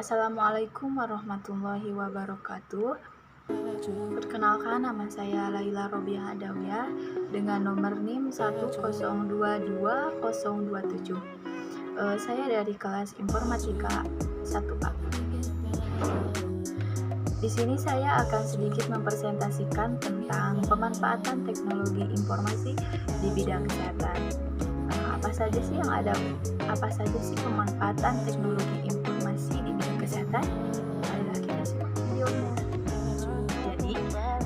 Assalamualaikum warahmatullahi wabarakatuh. Perkenalkan, nama saya Laila Robiah Adawiyah dengan nomor NIM 1022027. Saya dari kelas Informatika 1A. Di sini saya akan sedikit mempresentasikan tentang pemanfaatan teknologi informasi di bidang kesehatan. Apa saja sih pemanfaatan teknologi informasi di bidang kesehatan? Marilah kita simak videonya. Jadi,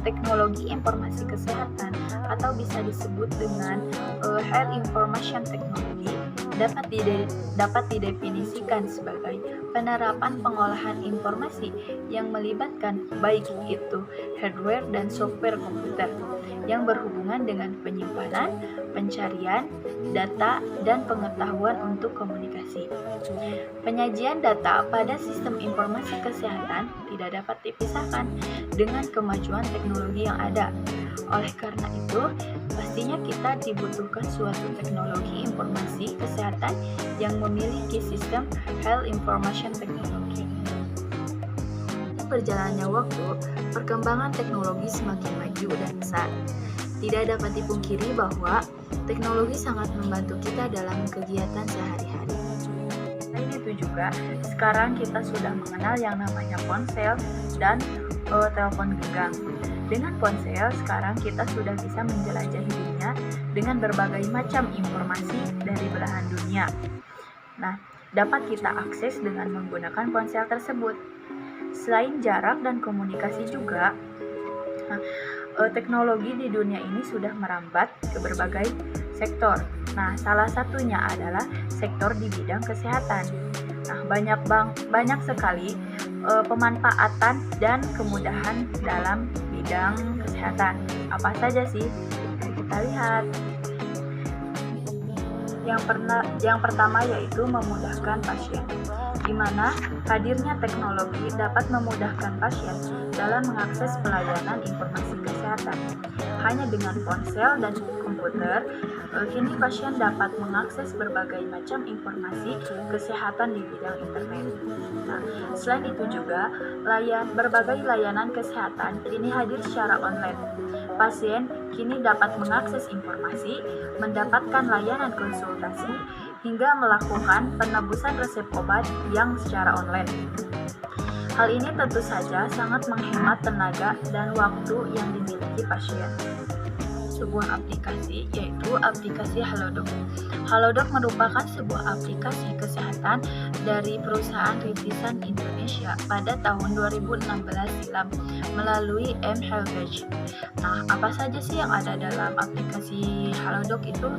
teknologi informasi kesehatan atau bisa disebut dengan Health Information Technology dapat didefinisikan sebagai penerapan pengolahan informasi yang melibatkan baik itu hardware dan software komputer yang berhubungan dengan penyimpanan, pencarian, data, dan pengetahuan untuk komunikasi. Penyajian data pada sistem informasi kesehatan tidak dapat dipisahkan dengan kemajuan teknologi yang ada. Oleh karena itu, pastinya kita dibutuhkan suatu teknologi informasi kesehatan yang memiliki sistem Health Information Technology. Berjalannya waktu, perkembangan teknologi semakin maju dan pesat. Tidak dapat dipungkiri bahwa teknologi sangat membantu kita dalam kegiatan sehari-hari. Selain itu juga, sekarang kita sudah mengenal yang namanya ponsel dan telepon genggam. Dengan ponsel, sekarang kita sudah bisa menjelajahi dunia dengan berbagai macam informasi dari belahan dunia. Nah, dapat kita akses dengan menggunakan ponsel tersebut. Selain jarak dan komunikasi juga, teknologi di dunia ini sudah merambat ke berbagai sektor. Nah, salah satunya adalah sektor di bidang kesehatan. Nah, banyak sekali pemanfaatan dan kemudahan dalam bidang kesehatan. Apa saja sih? Mari kita lihat. Yang pertama yaitu memudahkan pasien, di mana hadirnya teknologi dapat memudahkan pasien dalam mengakses pelayanan informasi kesehatan. Hanya dengan ponsel dan komputer, kini pasien dapat mengakses berbagai macam informasi kesehatan di bidang internet. Nah, selain itu juga, berbagai layanan kesehatan kini hadir secara online. Pasien kini dapat mengakses informasi, mendapatkan layanan konsultasi, hingga melakukan penebusan resep obat yang secara online. Hal ini tentu saja sangat menghemat tenaga dan waktu yang dimiliki pasien. Sebuah aplikasi yaitu aplikasi Halodoc. Halodoc merupakan sebuah aplikasi kesehatan dari perusahaan rintisan Indonesia pada tahun 2016 silam melalui mHealthPage. Nah, apa saja sih yang ada dalam aplikasi Halodoc itu?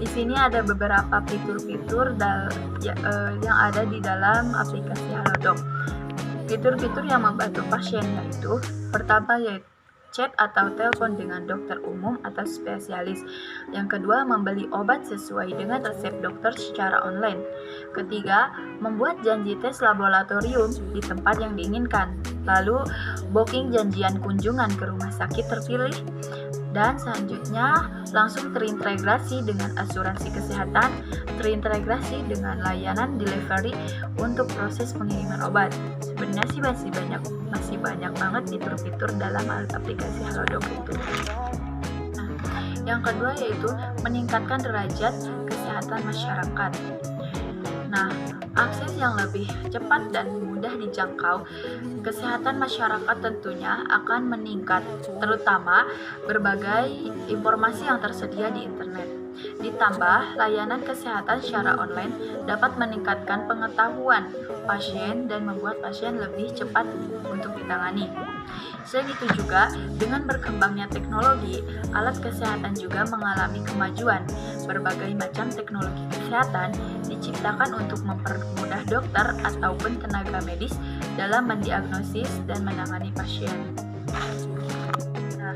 Di sini ada beberapa fitur-fitur yang ada di dalam aplikasi Halodoc. Fitur-fitur yang membantu pasien yaitu pertama yaitu chat atau telepon dengan dokter umum atau spesialis. Yang kedua, membeli obat sesuai dengan resep dokter secara online. Ketiga, membuat janji tes laboratorium di tempat yang diinginkan. Lalu, booking janjian kunjungan ke rumah sakit terpilih. Dan selanjutnya, langsung terintegrasi dengan asuransi kesehatan, terintegrasi dengan layanan delivery untuk proses pengiriman obat. Sebenarnya sih masih banyak banget fitur-fitur dalam aplikasi Halodoc itu. Nah, yang kedua yaitu meningkatkan derajat kesehatan masyarakat. Nah, akses yang lebih cepat dan mudah dijangkau, kesehatan masyarakat tentunya akan meningkat, terutama berbagai informasi yang tersedia di internet. Ditambah, layanan kesehatan secara online dapat meningkatkan pengetahuan pasien dan membuat pasien lebih cepat untuk ditangani. Selain itu juga, dengan berkembangnya teknologi, alat kesehatan juga mengalami kemajuan. Berbagai macam teknologi kesehatan diciptakan untuk mempermudah dokter ataupun tenaga medis dalam mendiagnosis dan menangani pasien. Nah,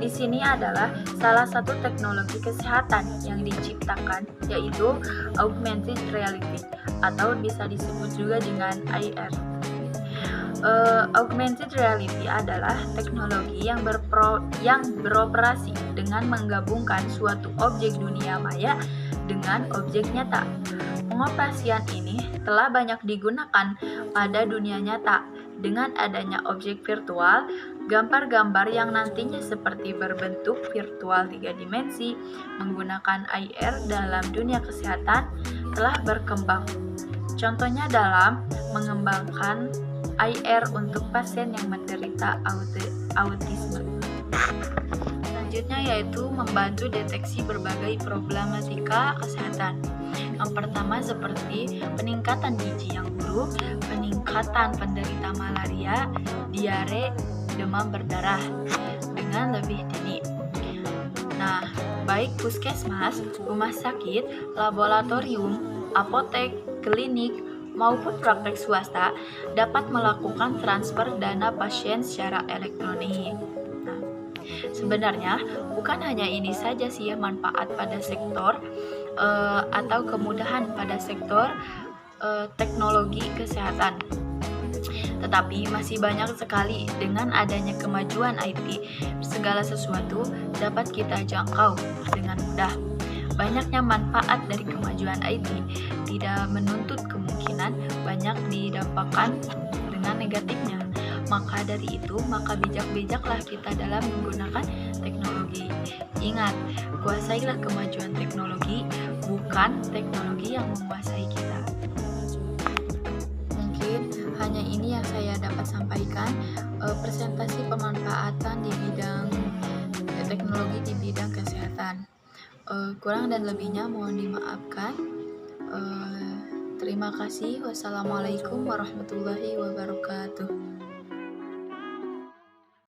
di sini adalah salah satu teknologi kesehatan yang diciptakan, yaitu augmented reality atau bisa disebut juga dengan AR. Augmented reality adalah teknologi yang beroperasi dengan menggabungkan suatu objek dunia maya dengan objek nyata. Pengoperasian ini telah banyak digunakan pada dunia nyata dengan adanya objek virtual, gambar-gambar yang nantinya seperti berbentuk virtual 3 dimensi menggunakan AR dalam dunia kesehatan telah berkembang. Contohnya dalam mengembangkan AR untuk pasien yang menderita autisme. Selanjutnya yaitu membantu deteksi berbagai problematika kesehatan. Yang pertama seperti peningkatan gizi yang buruk, peningkatan penderita malaria, diare, demam berdarah dengan lebih dini. Nah, baik puskesmas, rumah sakit, laboratorium, apotek, klinik, maupun praktek swasta dapat melakukan transfer dana pasien secara elektronik. Sebenarnya bukan hanya ini saja sih ya manfaat pada sektor atau kemudahan pada sektor teknologi kesehatan. Tetapi masih banyak sekali dengan adanya kemajuan IT, segala sesuatu dapat kita jangkau dengan mudah. Banyaknya manfaat dari kemajuan IT tidak menuntut kemungkinan banyak didampakkan dengan negatifnya. Maka dari itu, maka bijak-bijaklah kita dalam menggunakan teknologi. Ingat, kuasailah kemajuan teknologi, bukan teknologi yang menguasai kita. Mungkin hanya ini yang saya dapat sampaikan, presentasi pemanfaatan di bidang teknologi di bidang kesehatan. Kurang dan lebihnya mohon dimaafkan. Terima kasih. Wassalamualaikum warahmatullahi wabarakatuh.